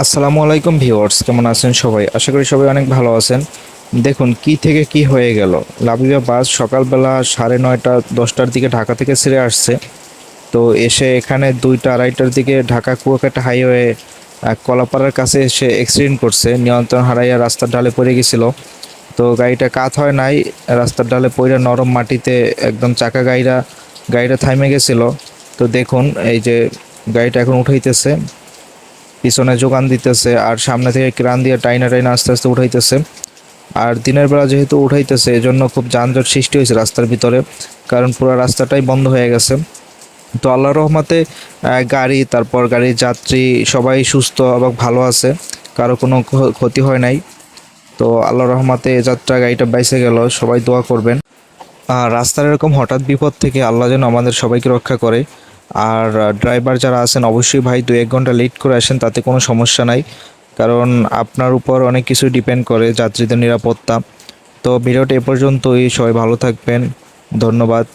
আসসালামু আলাইকুম ভিউয়ার্স, কেমন আছেন সবাই? আশা করি সবাই অনেক ভালো আছেন। দেখুন কি থেকে কি হয়ে গেল। লাবিবা বাস সকালবেলা 9:30 10টার দিকে ঢাকা থেকে ছেড়ে আসছে। তো এসে এখানে 2টা 2:30টার দিকে ঢাকা কুয়াকাটা হাইওয়ে কলাপাড়ার কাছে এসে অ্যাক্সিডেন্ট করছে। নিয়ন্ত্রণ হারাইয়া রাস্তার ঢালে পড়ে গেছিল। তো গাড়িটা কাত হয় নাই, রাস্তার ঢালে পড়ে নরম মাটিতে একদম চাকা গাড়িটা থামে গেছিল। তো দেখুন এই যে গাড়িটা এখন উঠাইতেছে, পিছনে যোগান দিতেছে আর সামনে থেকে ক্রান দিয়ে টাইনা টাইনা আস্তে আস্তে উঠাইতেছে। আর দিনের বেলা যেহেতু উঠাইতেছে এজন্য খুব যানজট সৃষ্টি হয়েছে রাস্তার ভিতরে, কারণ পুরো রাস্তাটাই বন্ধ হয়ে গেছে। তো আল্লাহর রহমতে গাড়ি, তারপর গাড়ির যাত্রী সবাই সুস্থ এবং ভালো আছে, কারো কোনো ক্ষতি হয় নাই। তো আল্লাহর রহমতে এ যাত্রা গাড়িটা বাইসে গেল, সবাই দোয়া করবেন। আর রাস্তার এরকম হঠাৎ বিপদ থেকে আল্লাহ যেন আমাদের সবাইকে রক্ষা করে। আর ড্রাইভার যারা আছেন অবশ্যই ভাই 2-1 ঘন্টা লেট করে আসেন, তাতে কোনো সমস্যা নাই, কারণ আপনার উপর অনেক কিছু ডিপেন্ড করে যাত্রীদের নিরাপত্তা। তো ভিডিওটা এ পর্যন্তই, সবাই ভালো থাকবেন, ধন্যবাদ।